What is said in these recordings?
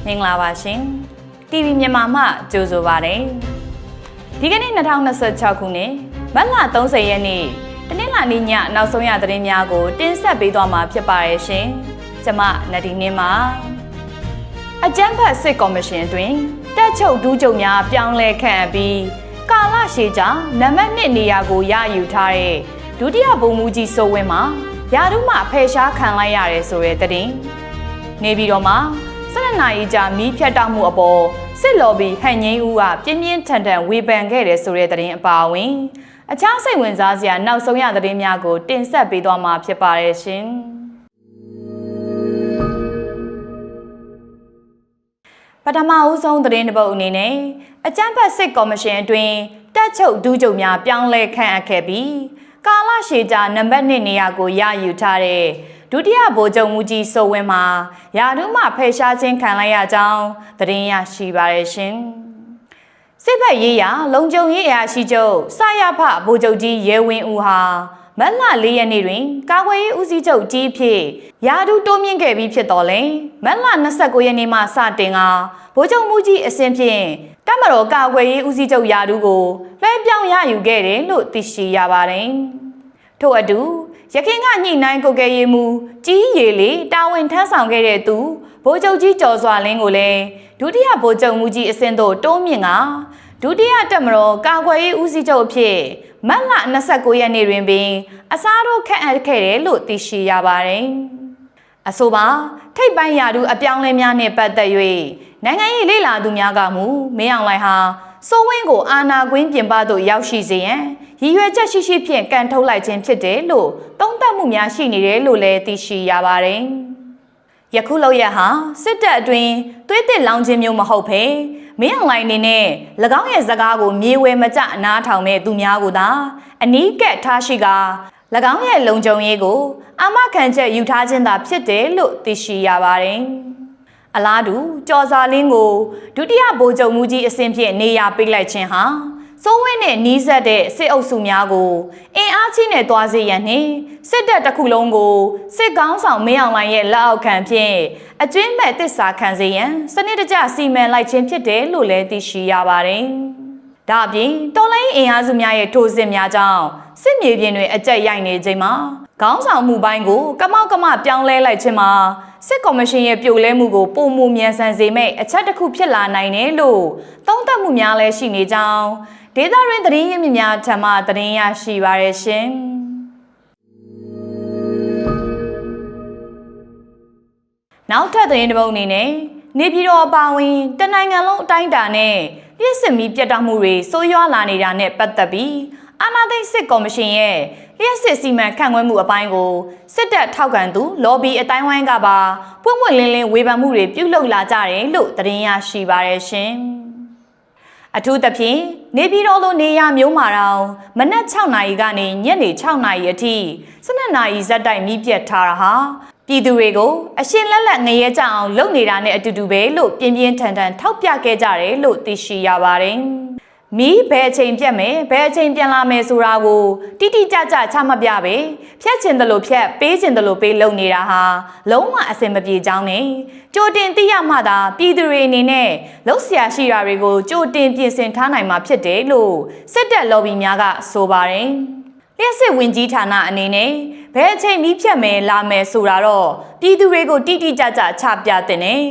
မင်္ဂလာပါရှင် TV မြန်မာမှကြိုဆိုပါရစေဒီကနေ့2026ခုနှစ်မတ်လ30ရက်နေ့တနင်္လာနေ့ညနောက်ဆုံးရသတင်းများကိုတင်ဆက်ပေးသွားမှာဖြစ်ပါရဲ့ရှင်ကျွန်မနဒီနင်းပါအကြမ်းဖက်စစ်ကော်မရှင်အတွင်းတပ်ချုပ်ဒူးချုပ်များပြောင်းလဲခန့်အပ်ပြီးကာလရှည်ကြာနံပါတ်1နေရာကိုရယူထားတဲ့ဒုတိယဗိုလ်မှူးကြီးစိုးဝင်းမှာယာတုမှဖယ်ရှားခံလိုက်ရတယ်ဆိုတဲ့သတင်းနေပြည်တော်မှာ12နာရီကြာမီးဖြတ်တောက်မှုအပေါ်စစ်လော်ဘီဟန်ငိမ့်ဦးကပြင်းပြင်းထန်ထန်ဝေဖန်ခဲ့တယ်ဆိုတဲ့သတင်းအပါအဝင်အခြားစိတ်ဝင်စားစရာနောက်ဆုံးရသတင်းများကိုတင်ဆက်ပေးသွားမှာဖြစ်ပါရဲ့ရှင်ပထမဦးဆုံးသတင်းတစ်ပုဒ်အနေနဲ့အကြမ်းဖက်စစ်ကော်မရှင်အတွင်းတပ်ချုပ်ဒူးချုပ်များပြောင်းလဲခန့်အပ်ခဲ့ပြီးကာလရှည်ကြာနံပါတ်1နေရာကိုရယူထားတဲ့ဒုတိယဗိုလ်ချုပ်မှူးကြီးစိုးဝင်းမှာယာတုမှဖယ်ရှားခြင်းခံလိုက်ရကြောင်းသတင်းရရှိပါရရှင်စစ်ဘက်ရေးရာလုံခြုံရေးအရာရှိချုပ်စရဖဗိုလ်ချုပ်ကြီးရဲဝင်းဦးဟာမတ်လ4ရက်နေ့တွင်ကာကွယ်ရေးဦးစီးချုပ်ကြီးဖြစ်ယာတုတိုးမြင့်ခဲ့ပြီးဖြစ်တော်လဲမတ်လ29ရက်နေ့မှစတင်ကဗိုလ်ချုပ်မှူးကြီးအဆင့်ဖြင့်တပ်မတော်ကာကွယ်ရေးဦးစီးချုပ်ယာတုကိုလွှဲပြောင်းရယူခဲ့တယ်လို့သိရှိရပါတယ်ထို့အတူရခိုင်ကညှိနှိုင်းကုတ်ကဲရေးမှုကြီးရေလေးတာဝန်ထမ်းဆောင်ခဲ့တဲ့သူဗိုလ်ချုပ်ကြီးကျော်စွာလင်းကိုလည်းဒုတိယဗိုလ်ချုပ်မှူးကြီးအဆင့်သို့တိုးမြင့်ကဒုတိယတပ်မတော်ကာကွယ်ရေးဦးစီးချုပ်အဖြစ်မတ်လ29ရက်နေ့တွင်ပင်အစားထိုးခန့်အပ်ခဲ့တယ်လို့သိရှိရပါတယ်အဆိုပါထိပ်ပိုင်းယာတုအပြောင်းလဲများနဲ့ပတ်သက်၍နိုင်ငံရေးလေ့လာသူများကမူမင်းအောင်လှိုင်ဟာစိုးဝင်းကိုအာဏာကွင်းပြင်ပသို့ရောက်ရှိစေရန်ရည်ရွယ်ချက်ရှိရှိဖြင့်ကန်ထုတ်လိုက်ခြင်းဖြစ်တယ်လို့သုံးသပ်မှုများရှိနေတယ်လို့လည်းသိရှိရပါတယ်။ယခုလောက်ရဟာစစ်တပ်အတွင်းသွေးတစ်လောင်ခြင်းမျိုးမဟုတ်ဘဲမင်းအောင်လှိုင်အနေနဲ့၎င်းရဲ့စကားကိုမြေဝဲမကျနားထောင်မဲ့သူများကိုသာအနီးကပ်ထားရှိက၎င်းရဲ့လုံခြုံရေးကိုအာမခံချက်ယူထားခြင်းသာဖြစ်တယ်လို့သိရှိရပါတယ်။အလားတူကျော်စာလင်းကိုဒုတိယဗိုလ်ချုပ်မှူးကြီးအဆင့်ဖြင့်နေရာပေးလိုက်ခြင်းဟာစိုးဝင်းနဲ့နီးစပ်တဲ့စစ်အုပ်စုများကိုအင်အားကြီးနဲ့တွားစေရန်နှင့်စစ်တပ်တစ်ခုလုံးကိုစစ်ကောင်းဆောင်မင်းအောင်လှိုင်ရဲ့လက်အောက်ခံဖြင့်အကျွင်းမဲ့သစ္စာခံစေရန်စနစ်တကျစီမံလိုက်ခြင်းဖြစ်တယ်လို့လည်းသိရှိရပါတယ်။ဒါအပြင်တော်လိုင်းအင်အားစုများရဲ့ထိုးစစ်များကြောင့်စစ်မြေပြင်တွင်အကြက်ရိုက်နေချိန်မှာခေါင်းဆောင်မှုပိုင်းကိုကမောက်ကမပြောင်းလဲလိုက်ခြင်းမှာစစ်ကော်မရှင်ရဲ့ပြိုလဲမှုကိုပုံမှုမြန်ဆန်စေမဲ့အချက်တစ်ခုဖြစ်လာနိုင်တယ်လို့သုံးသပ်မှုများလည်းရှိနေကြောင်းဒေသတွင်သတင်းရင်းမြစ်များထံမှသတင်းရရှိပါရရှင်နောက်ထပ်သတင်းတစ်ပုဒ်အနေနဲ့နေပြည်တော်အပါအဝင်တနိုင်ငံလုံးအတိုင်းအတာနဲ့လျှက်စစ်မီးပြတ်တောက်မှုတွေဆိုးရွားလာနေတာနဲ့ပတ်သက်ပြီးအာဏာသိမ်းစစ်ကော်မရှင်ရဲ့လျှက်စစ်စီမံခန့်ခွဲမှုအပိုင်းကိုစစ်တပ်ထောက်ခံသူလော်ဘီအတိုင်းဝိုင်းကပါပွင့်ပွင့်လင်းလင်းဝေဖန်မှုတွေပြုလုပ်လာကြတယ်လို့သတင်းရရှိပါရရှင်အထူးသဖြင့်နေပြည်တော်လိုနေရာမျိုးမှာတော့မနက်6နာရီကနေညနေ6နာရီအထိ12နာရီဇက်တိုက်မီးပြတ်ထားတာဟာပြည်သူတွေကိုအရှင်လက်လက်ငရဲကြအောင်လုပ်နေတာနဲ့အတူတူပဲလို့ပြင်းပြင်းထန်ထန်ထောက်ပြခဲ့ကြတယ်လို့သိရှိရပါတယ်မီးဘယ်အချိန်ပြတ်မယ်ဘယ်အချိန်ပြန်လာမယ်ဆိုတာကိုတိတိကျကျချမှတ်ပြပဲဖြတ်ချင်တယ်လို့ဖြတ်ပေးချင်တယ်လို့ပေးလုပ်နေတာဟာလုံးဝအဆင်မပြေကြောင်းနဲ့ကြိုတင်သိရမှသာပြည်သူတွေအနေနဲ့လှုပ်ရှားရှိတာတွေကိုကြိုတင်ပြင်ဆင်ထားနိုင်မှာဖြစ်တယ်လို့စစ်တပ်လော်ဘီများကဆိုပါတယ်လျှက်စစ်ဝင်ကြီးဌာနအနေနဲ့ဘယ်အချိန်မီးဖြတ်မယ်လာမယ်ဆိုတာတော့ပြည်သူတွေကိုတိတိကျကျချပြတဲ့နဲ့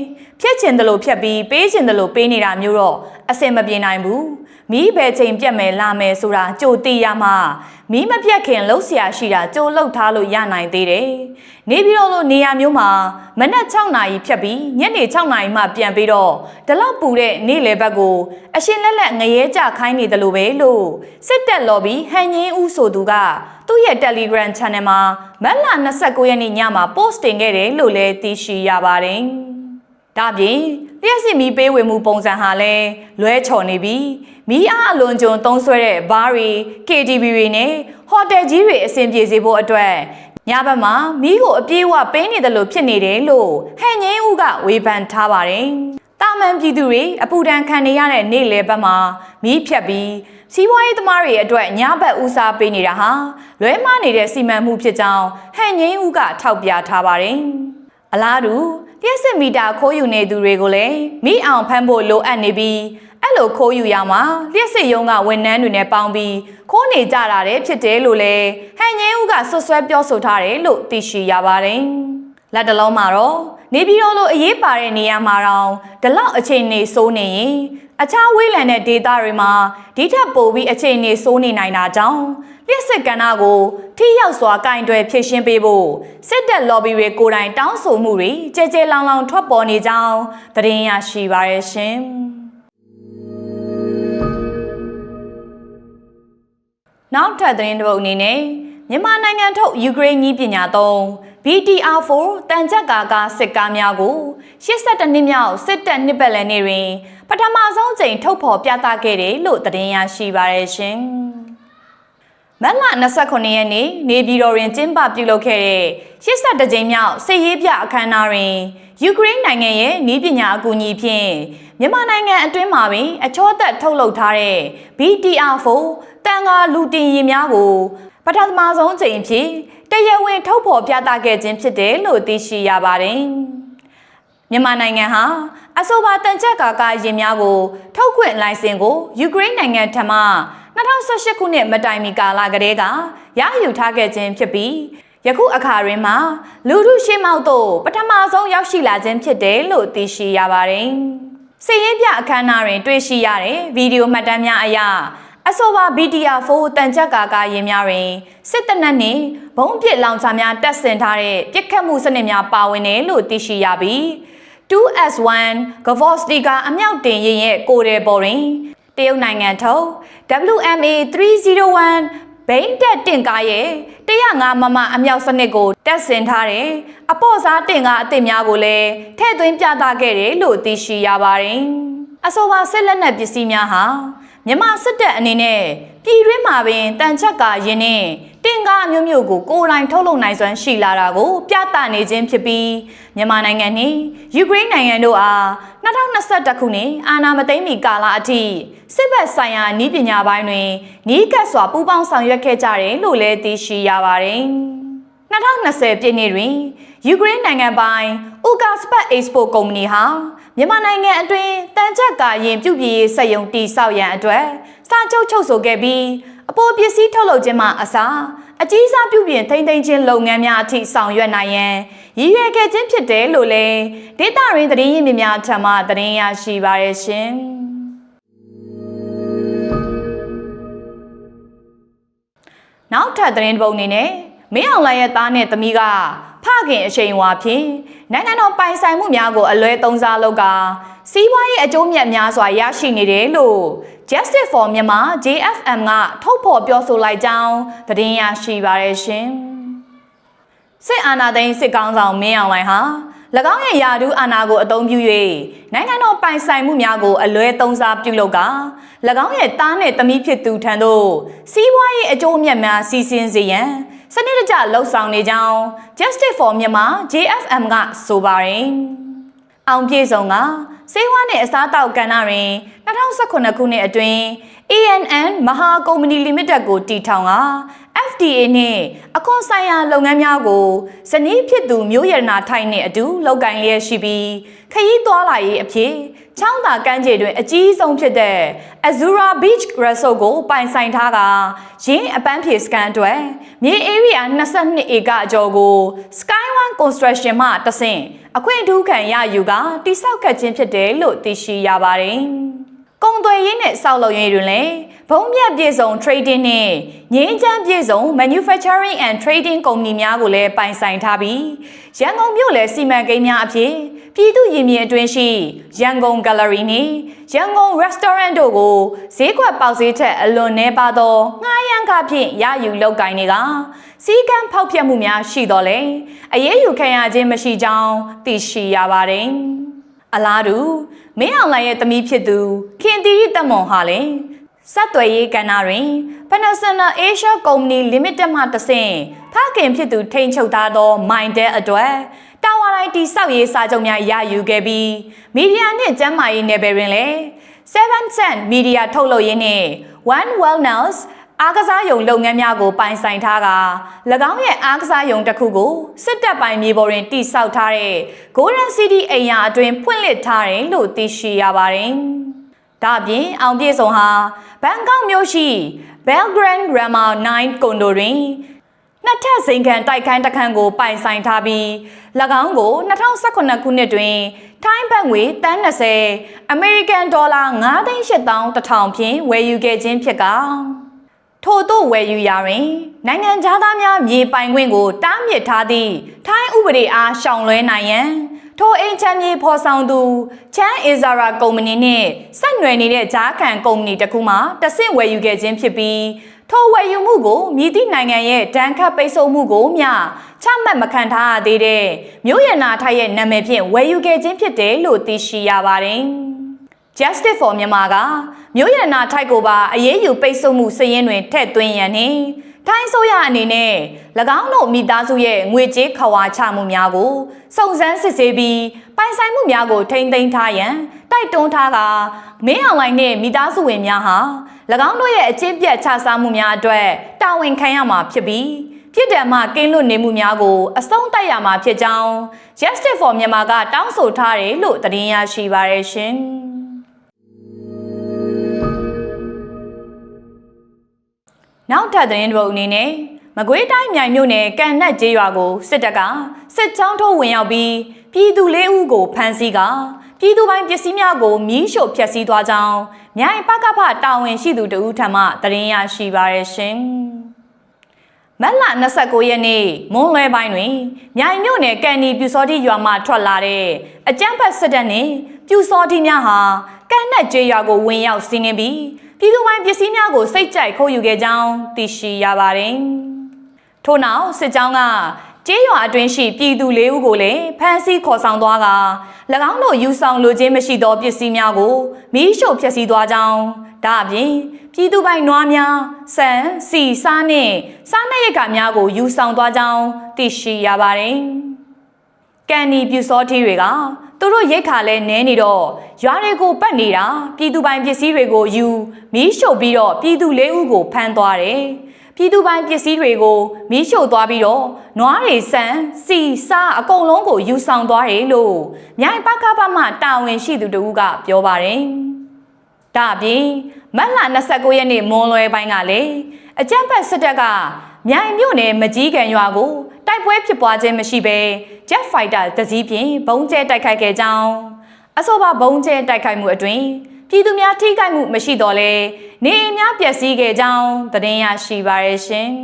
ဖြတ်ချင်တယ်လို့ဖြတ်ပြီးပေးချင်တယ်လို့ပေးနေတာမျိုးတော့အဆင်မပြေနိုင်ဘူးမီးဘယ်ချိန်ပြတ်မယ်လာမယ်ဆိုတာကြိုသိရမှမီးမပြတ်ခင်လှုပ်ရှားရှိတာကြိုလှုပ်ထားလို့ရနိုင်သေးတယ်။နေပြီးတော့လို့နေရာမျိုးမှာမနက်6နာရီဖြတ်ပြီးညနေ6နာရီမှပြန်ပြီးတော့ဒီလောက်ပူတဲ့နေ့လယ်ဘက်ကိုအရှင်လက်လက်ငရဲကြခိုင်းနေတယ်လို့ပဲလို့စစ်တပ်လော်ဘီဟန်ငင်းဦးဆိုသူကသူ့ရဲ့ Telegram Channel မှာမတ်လ29ရက်နေ့ညမှာ post တင်ခဲ့တယ်လို့လည်းသိရှိရပါတယ်။ဒါပြင်လျှက်စစ်မီးပေးဝေမှုပုံစံဟာလည်းလွဲချော်နေပြီးမီးအားအလွန်ကျွံသုံးဆွဲတဲ့ဘားတွေ KTV တွေနဲ့ဟိုတယ်ကြီးတွေအဆင်ပြေစေဖို့အတွက်ညဘက်မှာမီးကိုအပြေးအဝပေးနေတယ်လို့ဖြစ်နေတယ်လို့ဟန်ငင်းဦးကဝေဖန်ထားပါတယ်။တာမန်ပြည်သူတွေအပူဒဏ်ခံနေရတဲ့နေ့လယ်ဘက်မှာမီးဖြတ်ပြီးစီးပွားရေးသမားတွေအတွက်ညဘက်ဦးစားပေးနေတာဟာလွဲမှားနေတဲ့စီမံမှုဖြစ်ကြောင်းဟန်ငင်းဦးကထောက်ပြထားပါတယ်။အလားတူလ လျှက်စစ်မီတာခိုးယူနေသူတွေကိုလည်းမိအောင်ဖမ်းဖို့လိုအပ်နေပြီးအဲ့လိုခိုးယူရမှာလျှက်စစ်ရုံးကဝန်ထမ်းတွေနဲ့ပေါင်းပြီးခိုးနေကြတာတဲ့ဖြစ်တယ်လို့လည်းဟန်ငင်းဦးကဆွဆွဲပြောဆိုထားတယ်လို့သိရှိရပါတယ်။လက်တလုံးမှာတော့နေပြည်တော်လိုအရေးပါတဲ့နေရာမှာတော့ဒီလောက်အခြေအနေဆိုးနေရင်အခြားဝေးလံတဲ့ဒေသတွေမှာဒီထက်ပိုပြီးအခြေအနေဆိုးနေနိုင်တာကြောင့်လျှက်စစ်ကဏ္ဍကိုထိရောက်စွာကင်တွယ်ဖြည့်ရှင်းပေးဖို့စစ်တပ် lobby တွေကိုယ်တိုင်တောင်းဆိုမှုတွေကြဲကြဲလောင်လောင်ထွက်ပေါ်နေကြောင်းသတင်းရရှိပါရရှင်။နောက်ထပ်သတင်းတစ်ပုဒ်အနေနဲ့မြန်မာနိုင်ငံထုတ်ယူကရိန်းနည်းပညာသုံး BTR4 တန်ကြပ်ကာကစစ်ကားများကို82နှစ်မြောက်စစ်တပ်နှစ်ပတ်လည်နေ့တွင်ပထမဆုံးကြိမ်ထုတ်ဖော်ပြသခဲ့တယ်လို့သတင်းရရှိပါရရှင်။မတ်လ29ရက်နေ့နေပြည်တော်တွင်ကျင်းပပြုလုပ်ခဲ့တဲ့82ကြိမ်မြောက်စစ်ရေးပြအခမ်းအနားတွင်ယူကရိန်းနိုင်ငံရဲ့နည်းပညာအကူအညီဖြင့်မြန်မာနိုင်ငံအတွင်းမှာပင်အချောသက်ထုတ်လုပ်ထားတဲ့ BTR4 တန်ကာလူတင်ယာဉ်များကိုပထမဆုံးကြိမ်ဖြစ်တရားဝင်ထုတ်ဖော်ပြသခဲ့ခြင်းဖြစ်တယ်လို့သိရှိရပါတယ်။မြန်မာနိုင်ငံဟာအဆိုပါတန်ကြပ်ကာကယာဉ်များကိုထုတ်ခွင့်လိုင်စင်ကိုယူကရိန်းနိုင်ငံထံမှ2018ခုနှစ်မတိုင်မီကာလကတည်းကရယူထားခဲ့ခြင်းဖြစ်ပြီးယခုအခါတွင်မှာလူထုရှေ့မှောက်သို့ပထမဆုံးရောက်ရှိလာခြင်းဖြစ်တယ်လို့သိရှိရပါတယ်။စစ်ရေးပြအခမ်းအနားတွင်တွေ့ရှိရတဲ့ဗီဒီယိုမှတ်တမ်းများအရအဆိုပါ BTR4 တန်ကြပ်ကာကယာဉ်များတွင်စစ်တပ်နှင့်ဘုံပစ်လောင်ချာများတပ်ဆင်ထားတဲ့ပစ်ခတ်မှုစနစ်များပါဝင်တယ်လို့သိရှိရပြီး 2S1 Gavostiga အမြောက်တင်ယာဉ်ရဲ့ကိုယ်တယ်ပေါ်တွင်တရုတ်နိုင်ငံထုတ် WMA301 ဘိန်းတက်တင်ကားရဲ့105မမအမြောက်စနစ်ကိုတပ်ဆင်ထားတဲ့အပေါ့စားတင်ကားအသစ်များကိုလည်းထည့်သွင်းပြသခဲ့တယ်လို့သိရှိရပါတယ်။အဆိုပါစစ်လက်နက်ပစ္စည်းများဟာမြန်မာစစ်တပ်အနေနဲ့ပြည်တွင်းမှာပင်တန်ချက်ကာရင်းနဲ့တင်ကားအမျိုးမျိုးကိုကိုယ်တိုင်ထုတ်လုပ်နိုင်စွမ်းရှိလာတာကိုပြသနေခြင်းဖြစ်ပြီးမြန်မာနိုင်ငံနှင့်ယူကရိန်းနိုင်ငံတို့အား2021ခုနှစ်အာဏာမသိမ်းမီကာလအထိစစ်ဘက်ဆိုင်ရာနည်းပညာပိုင်းတွင်နီးကပ်စွာပူးပေါင်းဆောင်ရွက်ခဲ့ကြတယ်လို့လည်းသိရှိရပါတယ်။2020ပြည့်နှစ်တွင်ယူကရိန်းနိုင်ငံပိုင် Ukaspat Export ကုမ္ပဏီဟာမြန်မာနိုင်ငံအတွင်းတန်ချက်ကာရင်ပြုပြင်ရေးစက်ရုံတည်ဆောက်ရန်အတွက်စာချုပ်ချုပ်ဆိုခဲ့ပြီးအပေါ်ပစ္စည်းထုတ်လုပ်ခြင်းမှအစားအကြီးစားပြုပြင်ထိန်းသိမ်းခြင်းလုပ်ငန်းများအထိဆောင်ရွက်နိုင်ရန်ရည်ရွယ်ခဲ့ခြင်းဖြစ်တယ်လို့လည်းဒေသရင်းသတင်းရင်းမြစ်များထံမှသတင်းရရှိပါရရှင်။နောက်ထပ်သတင်းပုံအနေနဲ့မင်းအောင်လှိုင်ရဲ့သားနဲ့သမီးကဖခင်အချိန်ဝါဖြင့်နိုင်ငံတော်ပိုင်ဆိုင်မှုများကိုအလွဲသုံးစားလုပ်ကစီးပွားရေးအကျိုးမြတ်များစွာရရှိနေတယ်လို့ Justice for Myanmar JFM ကထုတ်ဖော်ပြောဆိုလိုက်ကြောင်းသတင်းရရှိပါရရှင်။စစ်အာဏာသိမ်းစစ်ကောင်ဆောင်မင်းအောင်လှိုင်ဟာ၎င်းရဲ့ယာဒူးအာဏာကိုအသုံးပြု၍နိုင်ငံတော်ပိုင်ဆိုင်မှုများကိုအလွဲသုံးစားပြုလုပ်က၎င်းရဲ့သားနဲ့သမီးဖြစ်သူထံသို့စီးပွားရေးအကျိုးမြတ်များစီးဆင်းစေရန်စနစ်တကျလှုပ်ဆောင်နေကြောင်း Justice for Myanmar JFM ကဆိုပါတယ်။အောင်ပြေဆုံးကစေဝါနဲ့အစားအသောက်ကဏ္ဍတွင်2018ခုနှစ်အတွင်း ANN မဟာကုမ္ပဏီလီမိတက်ကိုတည်ထောင်က FDA နှင့်အခွန်ဆိုင်ရာလုပ်ငန်းများကိုဇနီးဖြစ်သူမျိုးရတနာထိုင်နှင့်အတူလုပ်ကိုင်လျက်ရှိပြီးခရီးသွားလာရေးအဖြစ်ချောင်းသာကမ်းခြေတွင်အကြီးဆုံးဖြစ်တဲ့ Azura Beach Resort ကိုပိုင်ဆိုင်ထားကရင်းအပန်းဖြေစကန်အတွက်မြေဧရိယာ22ဧကအကျော်ကို Sky One Construction မှတဆင့်အခွင့်အထူးခံရယူကတိစောက်ခဲ့ခြင်းဖြစ်တယ်လို့သိရှိရပါတယ်။ကုန်သွယ်ရေးနဲ့ဆောက်လုပ်ရေးတွင်လည်းဘုံမြတ်ပြည်စုံ trading နဲ့ငင်းချမ်းပြည်စုံ manufacturing and trading ကုမ္ပဏီများကိုလည်းပိုင်ဆိုင်ထားပြီးရန်ကုန်မြို့လည်းစီမံကိန်းများအဖြစ်ပြည်သူရင်းမြစ်အတွင်းရှိရန်ကုန် gallery နဲ့ရန်ကုန် restaurant တို့ကိုဈေးကွက်ပေါက်ဈေးထက်အလွန်နည်းပါသောငှားရမ်းခဖြင့်ရယူလုပ်ကိုင်နေကစီကံဖောက်ဖျက်မှုများရှိတော့လေအရေးယူခံရခြင်းမရှိကြောင်းသိရှိရပါတယ်။အလားတူမင်းအောင်လှိုင်ရဲ့သမီးဖြစ်သူခင်သီရိတက်မွန်ဟာလည်းစက်သွယ်ရေးကဏ္ဍတွင် Panasonic Asia Company Limited မှတဆင့်ဖခင်ဖြစ်သူထိန်းချုပ်ထားသော Mindel အတွက်တာဝါတိုင်းတိစောက်ရေးစာချုပ်များရယူခဲ့ပြီးမီဒီယာနှင့်ကျန်းမာရေးနယ်ပယ်တွင်လည်း 7 Cent Media ထုတ်လုပ်ရေးနှင့် One Wellness အားကစားယုံလုပ်ငန်းများကိုပိုင်ဆိုင်ထားက၎င်းရဲ့အားကစားယုံတစ်ခုကိုစစ်တပ်ပိုင်မြေပေါ်တွင်တည်ဆောက်ထားတဲ့ Golden City အိမ်ယာအတွင်းဖွင့်လှစ်ထားတယ်လို့သိရှိရပါတယ်။ဒါ့အပြင်အောင်ပြည့်စုံဟာဘန်ကောက်မြို့ရှိ Belgrande Grammar 9 ကွန်ဒိုတွင်နှစ်ထပ်စိန်ခံတိုက်ခန်းတစ်ခန်းကိုပိုင်ဆိုင်ထားပြီး၎င်းကို2018ခုနှစ်တွင်ထိုင်းဘတ်ငွေတန်း20အမေရိကန်ဒေါ်လာ9,800,000ဖြင့်ဝယ်ယူခဲ့ခြင်းဖြစ်ကထို့သို့ဝယ်ယူရာတွင်နိုင်ငံသားများမြေပိုင်ခွင့်ကိုတားမြစ်ထားသည့်ထိုင်းဥပဒေအားရှောင်လွှဲနိုင်ရန်ထိုအိမ်ချမ်းမြေဖော်ဆောင်သူချမ်းအီဇာရာကုမ္ပဏီနှင့်ဆက်နွယ်နေတဲ့ဂျားခံကုမ္ပဏီတစ်ခုမှတဆင့်ဝယ်ယူခဲ့ခြင်းဖြစ်ပြီးထိုဝယ်ယူမှုကိုမြည်သည့်နိုင်ငံရဲ့ဒဏ်ခတ်ပိတ်ဆို့မှုကိုမျှချမှတ်မခံထားရသေးတဲ့မြို့ရနာထိုက်ရဲ့နာမည်ဖြင့်ဝယ်ယူခဲ့ခြင်းဖြစ်တယ်လို့သိရှိရပါတယ်။ Justice for Myanmar ကမြို့ရနာထိုက်ကိုပါအရေးယူပိတ်ဆို့မှုစည်ရင်းတွင်ထည့်သွင်းရန်နှင့်ထိုင်းဆိုရအနေနဲ့၎င်းတို့မိသားစုရဲ့ငွေကြေးခဝါချမှုများကိုစုံစမ်းစစ်ဆေးပြီးပိုင်ဆိုင်မှုများကိုထိန်းသိမ်းထားရန်တိုက်တွန်းထားကမင်းအောင်လှိုင်နှင့်မိသားစုဝင်များဟာ၎င်းတို့ရဲ့အကျင့်ပြတ်ခြစားမှုများအတွက်တာဝန်ခံရမှာဖြစ်ပြီးပြည်ထံမှကင်းလွတ်နေမှုများကိုအဆုံးသတ်ရမှာဖြစ်ကြောင်း Justice for Myanmar ကတောင်းဆိုထားတယ်လို့သတင်းရရှိပါရရှင်။နောက်ထပ်သတင်းတစ်ပုဒ်အနေနဲ့မကွေးတိုင်းမြိုင်မြို့နယ်ကန်နက်ကျေးရွာကိုစစ်တပ်ကစစ်ကြောင်းထိုးဝင်ရောက်ပြီးပြည်သူ၄ဦးကိုဖမ်းဆီးကပြည်သူပိုင်ပစ္စည်းများကိုမီးရှို့ဖျက်ဆီးသွားကြောင်းမြိုင်ပကဖတာဝန်ရှိသူတဦးထံမှသတင်းရရှိပါရရှင်။မတ်လ29ရက်နေ့မွန်းလွဲပိုင်းတွင်မြိုင်မြို့နယ်ကန်နီပြူစောတိရွာမှထွက်လာတဲ့အကြမ်းဖက်စစ်တပ်နှင့်ပြူစောတိများဟာကန်နက်ကျေးရွာကိုဝင်ရောက်စီးနင်းပြီးပြည်သူပိုင်ပစ္စည်းများကိုစိတ်ကြိုက်ခိုးယူခဲ့ကြောင်းသိရှိရပါတယ်။ထို့နောက်စစ်ကြောင်းကကျေးရွာအတွင်းရှိပြည်သူ၄ဦးကိုလည်းဖမ်းဆီးခေါ်ဆောင်သွားက၎င်းတို့ယူဆောင်လိုခြင်းမရှိသောပစ္စည်းများကိုမီးရှို့ဖျက်ဆီးသွားကြောင်းဒါအပြင်ပြည်သူပိုင်နွားများဆန်စီစားနှင့်စားနပ်ရိက္ခာများကိုယူဆောင်သွားကြောင်းသိရှိရပါတယ်။ကန်နီပြူစောထီတွေကသူတို့ရိတ်ခါလဲနဲနေတော့ရွာတွေကိုပတ်နေတာပြည်သူပိုင်ပစ္စည်းတွေကိုယူမီးရှို့ပြီးတော့ပြည်သူ၄ဦးကိုဖမ်းသွားတယ်။ပြည်သူပိုင်ပစ္စည်းတွေကိုမီးရှို့သွားပြီးတော့နွားတွေဆန်စီစားအကုန်လုံးကိုယူဆောင်သွားတယ်လို့မြိုင်ပကဖမှတာဝန်ရှိသူတဦးကပြောပါတယ်။ဒါအပြင်မတ်လ29ရက်နေ့မွန်းလွဲပိုင်းကလည်းအကြမ်းဖက်စစ်တပ်ကမြိုင်မြို့နယ်မကြီးကန်ရွာကိုတိုက်ပွဲဖြစ်ပွားခြင်းမရှိဘဲ Jet Fighter တစ်စီးဖြင့်ဘုံကျဲတိုက်ခိုက်ခဲ့ကြောင်းအဆိုပါဘုံကျဲတိုက်ခိုက်မှုအတွင်းပြည်သူများထိခိုက်မှုမရှိတော့လဲနေအိမ်များပျက်စီးခဲ့ကြောင်းသတင်းရရှိပါရရှင်။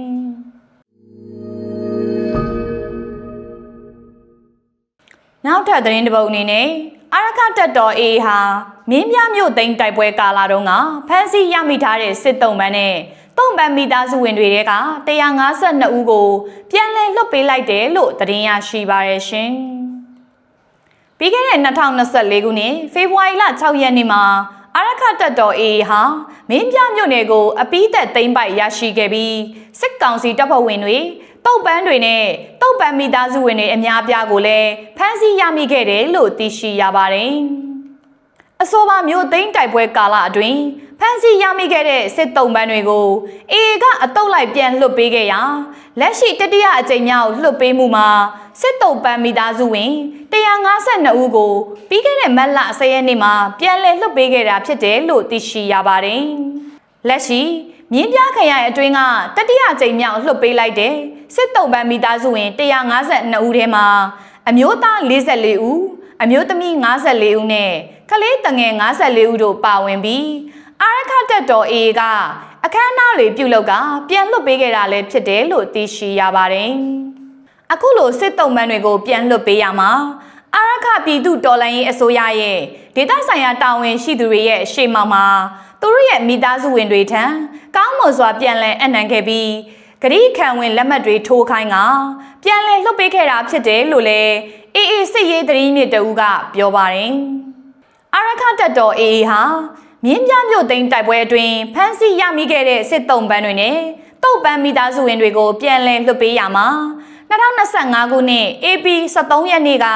နောက်ထပ်သတင်းတစ်ပုဒ်အနေနဲ့အာရခတပ်တော် AA ဟာမင်းပြမြို့သိမ်းတိုက်ပွဲကာလတုန်းကဖမ်းဆီးရမိထားတဲ့စစ်တုံးပန်းနဲ့တုံးပန်းမိသားစုဝင်တွေက152ဦးကိုပြန်လည်လွှတ်ပေးလိုက်တယ်လို့သတင်းရရှိပါရရှင်။ပြီးခဲ့တဲ့2024ခုနှစ်ဖေဖော်ဝါရီလ6ရက်နေ့မှာအာရခတပ်တော် AA ဟာမင်းပြမြို့နယ်ကိုအပိသက်သိမ်းပိုက်ရရှိခဲ့ပြီးစစ်ကောင်စီတပ်ဖွဲ့ဝင်တွေတုတ်ပန်းတွေနဲ့တုတ်ပန်းမိသားစုဝင်တွေအများပြားကိုလည်းဖမ်းဆီးရမိခဲ့တယ်လို့သိရှိရပါတယ်။အဆိုပါမြို့သိမ်းတိုက်ပွဲကာလအတွင်းဖမ်းဆီးရမိခဲ့တဲ့စစ်တုံးပန်းတွေကို AA ကအတုပ်လိုက်ပြန်လွှတ်ပေးခဲ့ရာလက်ရှိတတိယအကြိမ်မြောက်လွှတ်ပေးမှုမှာစစ်တုံးပန်းမိသားစုဝင်152ဦးကိုပြီးခဲ့တဲ့မတ်လ10ရက်နေ့မှာပြန်လည်လွှတ်ပေးခဲ့တာဖြစ်တယ်လို့သိရှိရပါတယ်။လက်ရှိမြင်းပြခရိုင်အတွင်းကတတိယအကြိမ်မြောက်လွှတ်ပေးလိုက်တဲ့စစ်တုံးပန်းမိသားစုဝင်152ဦးထဲမှာအမျိုးသား44ဦးအမျိုးသမီး54ဦးနဲ့ကလေးတငယ်54ဦးတို့ပါဝင်ပြီးအာရခတပ်တော် AA ကအခမ်းအနားတွေပြုလုပ်ကပြန်လွှတ်ပေးခဲ့တာလည်းဖြစ်တယ်လို့သိရှိရပါတယ်။အခုလိုစစ်တုံးပန်းတွေကိုပြန်လွှတ်ပေးရမှာအာရခပြည်သူတော်လှန်ရေးအစိုးရရဲ့ဒေသဆိုင်ရာတာဝန်ရှိသူတွေရဲ့ရှေ့မှောက်မှာသူတို့ရဲ့မိသားစုဝင်တွေထံကောင်းမွန်စွာပြန်လည်အနံခဲ့ပြီးဂရိခံဝင်လက်မှတ်တွေထိုးခိုင်းကပြန်လည်လွှတ်ပေးခဲ့တာဖြစ်တယ်လို့လည်း AA စစ်ရေးသတင်းမြစ်တအူးကပြောပါတယ်။အာရခတပ်တော် AA ဟာမြင်းပြမြို့သိမ်းတိုက်ပွဲအတွင်းဖမ်းဆီးရမိခဲ့တဲ့စစ်တုံးပန်းတွေနဲ့တုတ်ပန်းမိသားစုဝင်တွေကိုပြန်လည်လွှတ်ပေးရမှာ2025ခုနှစ် AP 23ရက်နေ့က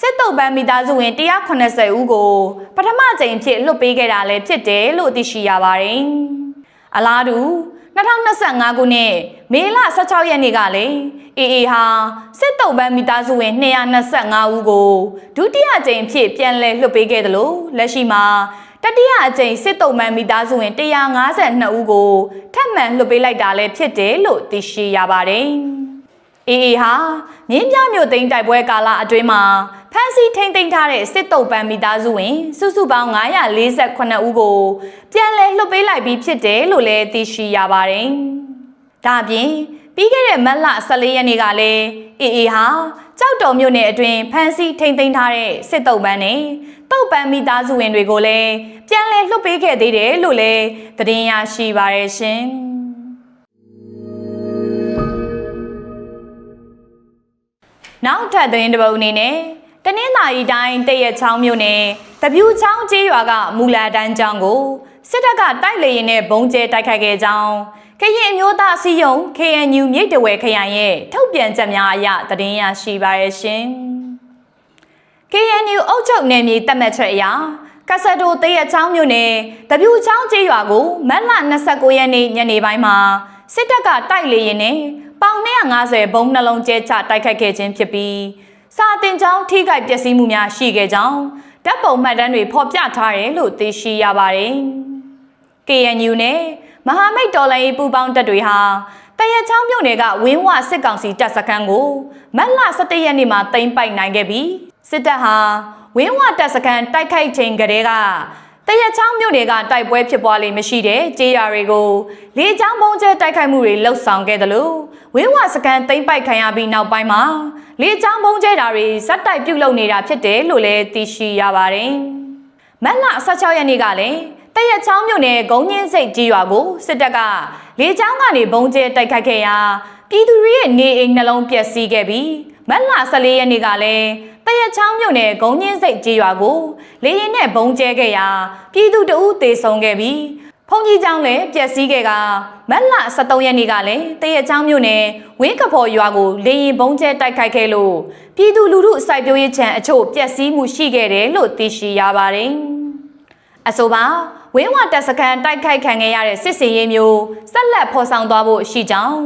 စစ်တုံးပန်းမိသားစုဝင်180ဦးကိုပထမကြိမ်ဖြစ်လွှတ်ပေးခဲ့တာလည်းဖြစ်တယ်လို့သိရှိရပါတယ်။အလားတူ 2025ခုနှစ်မေလ16ရက်နေ့ကလည်းအေအေဟာစစ်တုံးပန်းမိသားစုဝင်225ဦးကိုဒုတိယကြိမ်ဖြစ်ပြန်လည်လွှတ်ပေးခဲ့တယ်လို့လက်ရှိမှာတတိယအကြိမ်စစ်တုံးပန်းမိသားစုဝင်152ဦးကိုထပ်မံလွှတ်ပေးလိုက်တာလည်းဖြစ်တယ်လို့သိရှိရပါတယ်။အေအေဟာမြင်းပြမြို့သိမ်းတိုက်ပွဲကာလအတွင်းမှာဖမ်းဆီးထိန်းသိမ်းထားတဲ့စစ်တုံးပန်းမိသားစုဝင်စုစုပေါင်း948ဦးကိုပြန်လည်လွှတ်ပေးလိုက်ပြီးဖြစ်တယ်လို့လည်းသိရှိရပါတယ်။ဒါ့အပြင်ပြီးခဲ့တဲ့မတ်လ14ရက်နေ့ကလည်းအေအေဟာကြောက်တော်မြို့နယ်အတွင်းဖမ်းဆီးထိန်းသိမ်းထားတဲ့စစ်တုံးပန်းနဲ့တုတ်ပန်းမိသားစုဝင်တွေကိုလည်းပြန်လည်လွှတ်ပေးခဲ့သေးတယ်လို့လည်းသတင်းရရှိပါရရှင်။နောက်ထပ်သတင်းတစ်ပုဒ်အနေနဲ့တနင်္သာရီတိုင်းတရက်ချောင်းမြို့နယ်တပြူချောင်းကျေးရွာကမူလာတန်းကျောင်းကိုစစ်တပ်ကတိုက်လေရင်နဲ့ဘုံကျဲတိုက်ခိုက်ခဲ့ကြောင်းကရင်မျိုးသားစီယုံ KNU မြိတ်တဝဲခရိုင်ရဲ့ထုတ်ပြန်ချက်များအရသတင်းရရှိပါရရှင်။ KNU အုပ်ချုပ်နယ်မြေသတ်မှတ်ချက်အရကဆတ်တိုတရက်ချောင်းမြို့နယ်တပြူချောင်းကျေးရွာကိုမတ်လ29ရက်နေ့ညနေပိုင်းမှာစစ်တပ်ကတိုက်လေရင်နဲ့ပေါင်250ဘုံနှလုံးကျဲချတိုက်ခိုက်ခဲ့ခြင်းဖြစ်ပြီးစာတင်ကျောင်းထိခိုက်ပျက်စီးမှုများရှိခဲ့ကြောင်းဓာတ်ပုံမှတ်တမ်းတွေဖော်ပြထားတယ်လို့သိရှိရပါတယ်။ KNU နဲ့မဟာမိတ်တော်လှန်ရေးပူးပေါင်းတပ်တွေဟာတရက်ချောင်းမြို့နယ်ကဝင်းဝစစ်ကောင်စီတပ်စခန်းကိုမတ်လ17ရက်နေ့မှာသိမ်းပိုက်နိုင်ခဲ့ပြီးစစ်တပ်ဟာဝင်းဝတပ်စခန်းတိုက်ခိုက်ချိန်ကတည်းကတရက်ချောင်းမြို့နယ်ကတိုက်ပွဲဖြစ်ပွားလေမရှိတဲ့ကျေးရွာတွေကိုလေကြောင်းပုံကျဲတိုက်ခိုက်မှုတွေလှုပ်ဆောင်ခဲ့တယ်လို့ဝင်းဝစခန်းသိမ်းပိုက်ခံရပြီးနောက်ပိုင်းမှာလေကြောင်းပုံကျဲတာတွေဇက်တိုက်ပြုတ်လုပ်နေတာဖြစ်တယ်လို့လည်းသိရှိရပါတယ်။မတ်လ16ရက်နေ့ကလည်းတရက်ချောင်းမြို့နယ်ဂုံညင်းစိတ်ကြီးရွာကိုစစ်တပ်ကလေကြောင်းကနေဘုံကျဲတိုက်ခိုက်ခဲ့ရာပြည်သူတွေရဲ့နေအိမ်နှလုံးပျက်စီးခဲ့ပြီးမတ်လ14ရက်နေ့ကလည်းတရက်ချောင်းမြို့နယ်ဂုံညင်းစိတ်ကြီးရွာကိုလေရင်နဲ့ဘုံကျဲခဲ့ရာပြည်သူတအုပ်သေဆုံးခဲ့ပြီးဖုန်ကြီးကျောင်းလည်းပျက်စီးခဲ့ကမတ်လ23ရက်နေ့ကလည်းတရက်ချောင်းမြို့နယ်ဝင်းကဖော်ရွာကိုလေရင်ဘုံကျဲတိုက်ခိုက်ခဲ့လို့ပြည်သူလူထုစိုက်ပျိုးရေးခြံအချို့ပျက်စီးမှုရှိခဲ့တယ်လို့သိရှိရပါတယ်။အဆိုပါဝင်းဝတပ်စခန်းတိုက်ခိုက်ခံခဲ့ရတဲ့စစ်စင်ရေးမျိုးဆက်လက်ဖော်ဆောင်သွားဖို့ရှိကြောင်း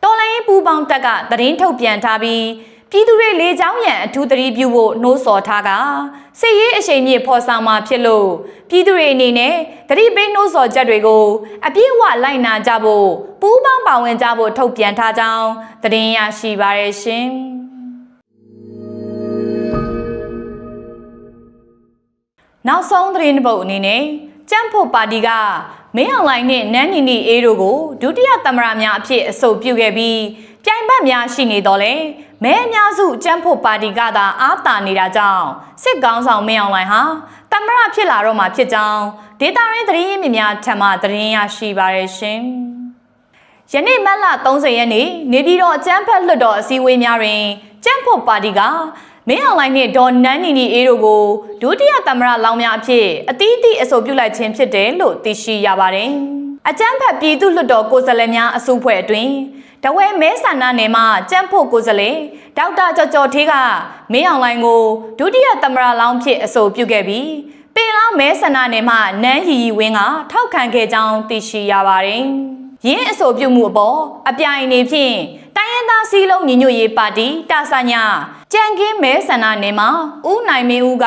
တော်လိုင်းပူပေါင်းတပ်ကသတင်းထုတ်ပြန်ထားပြီးပြည်သူတွေလေကြောင်းရန်အထူးသတိပြုဖို့နှိုးဆော်ထားကစစ်ရေးအရှိန်မြင့်ဖော်ဆောင်မှာဖြစ်လို့ပြည်သူတွေအနေနဲ့သတိပေးနှိုးဆော်ချက်တွေကိုအပြည့်အဝလိုက်နာကြဖို့ပူးပေါင်းပါဝင်ကြဖို့ထုတ်ပြန်ထားကြောင်းသတင်းရရှိပါရရှင်။နောက်ဆုံးသတင်းတစ်ပုဒ်အနေနဲ့ကျန်းဖို့ပါတီကမင်းအောင်လှိုင်နဲ့နန်းနီနီအေးတို့ကိုဒုတိယသမ္မတများအဖြစ်အဆိုပြုခဲ့ပြီးပြိုင်ဘက်များရှိနေတော့လေမဲအများစုကျန်းဖို့ပါတီကသာအားတာနေတာကြောင့်စစ်ကောင်းဆောင်မင်းအောင်လှိုင်ဟာသမ္မတဖြစ်လာတော့မှာဖြစ်ကြောင်းဒေတာရင်းသတင်းရင်းမြစ်များထံမှသတင်းရရှိပါရရှင်။ယနေ့မတ်လ30ရက်နေ့နေပြည်တော်ကျန်းဖက်လွှတ်တော်အစည်းအဝေးများတွင်ကျန်းဖို့ပါတီကမင်းအောင်လှိုင်နဲ့ဒေါ်နန်းနီနီအေးတို့ကိုဒုတိယသမ္မတလောင်းများအဖြစ်အသီးသီးအဆိုပြုလိုက်ခြင်းဖြစ်တယ်လို့သိရှိရပါတယ်။အကျန်းဖက်ပြည်သူ့လွှတ်တော်ကိုယ်စားလှယ်များအစုအဖွဲ့အတွင်းတဝဲမဲဆန္ဒနယ်မှကျန်းဖို့ကိုယ်စားလှယ်ဒေါက်တာကျော်ကျော်ထေးကမင်းအောင်လှိုင်ကိုဒုတိယသမ္မတလောင်းဖြစ်အဆိုပြုခဲ့ပြီးပင်လောင်းမဲဆန္ဒနယ်မှနန်းရီရီဝင်းကထောက်ခံခဲ့ကြောင်းသိရှိရပါတယ်။ယင်းအဆိုပြုမှုအပေါ်အပြိုင်အနေဖြင့်တိုင်းရင်းသားစည်းလုံးညီညွတ်ရေးပါတီတာဆာညာကြံကင်းမဲဆန္ဒနယ်မှာဦးနိုင်မင်းဦးက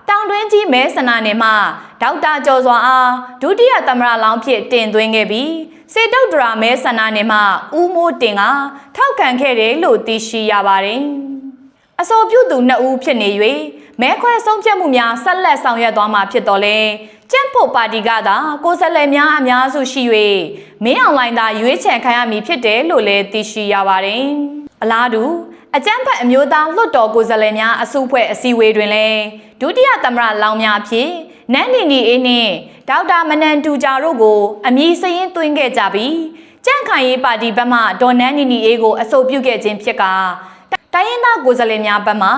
တောင်တွင်းကြီးမဲဆန္ဒနယ်မှာဒေါက်တာကျော်စွာအားဒုတိယသမ္မတလောင်းဖြစ်တင်သွင်းခဲ့ပြီးစေတုတ်တရာမဲဆန္ဒနယ်မှာဦးမိုးတင်ကထောက်ခံခဲ့တယ်လို့သိရှိရပါတယ်။အဆိုပြုသူ2ဦးဖြစ်နေ၍မဲခွဲဆုံးဖြတ်မှုများဆက်လက်ဆောင်ရွက်သွားမှာဖြစ်တော်လဲကျန်းဖို့ပါတီကသာကိုယ်စားလှယ်များအများစုရှိ၍မင်းအောင်လှိုင်သာရွေးချယ်ခံရမည်ဖြစ်တယ်လို့လည်းသိရှိရပါတယ်။အလားတူအကျန်းဖက်အမျိုးသားလွှတ်တော်ကိုယ်စားလှယ်များအစုအဖွဲ့အစည်းအဝေးတွင်လည်းဒုတိယသမ္မတလောင်းများအဖြစ်နန်းနီနီအေးနှင့်ဒေါက်တာမနန်တူဂျာတို့ကိုအမည်စရင်းသွင်းခဲ့ကြပြီးကြန့်ခိုင်ရေးပါတီဘက်မှဒေါ်နန်းနီနီအေးကိုအဆိုပြုခဲ့ခြင်းဖြစ်ကတိုင်းရင်းသားကိုယ်စားလှယ်များဘက်မှ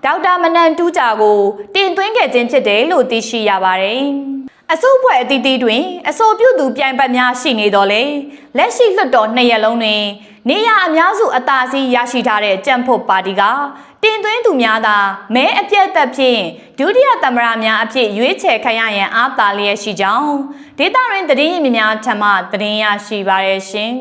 ဒေါက်တာမနန်တူဂျာကိုတင်သွင်းခဲ့ခြင်းဖြစ်တယ်လို့သိရှိရပါတယ်။အစုအဖွဲ့အသီးသီးတွင်အဆိုပြုသူပြိုင်ဘက်များရှိနေတော့လေလက်ရှိလွှတ်တော်2ရက်လုံးတွင်နေရအများစုအသာစီးရရှိထားတဲ့ကြံ့ဖို့ပါတီက တင်သွင်းသူများသာမဲအပြတ်သက်ဖြင့်ဒုတိယသမ္မတများအဖြစ်ရွေးချယ်ခံရရန်အားသာလျက်ရှိကြောင်းဒေသတွင်းသတင်းရင်းမြစ်များထံမှသတင်းရရှိပါရရှင်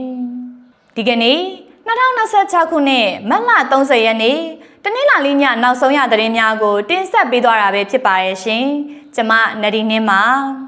။ဒီကနေ့2026ခုနှစ်မတ်လ30ရက်နေ့တနင်္လာနေ့ညနောက်ဆုံးရသတင်းများကိုတင်ဆက်ပေးသွားတာပဲဖြစ်ပါရဲ့ရှင်။ကျွန်မနဒီနှင်းပါ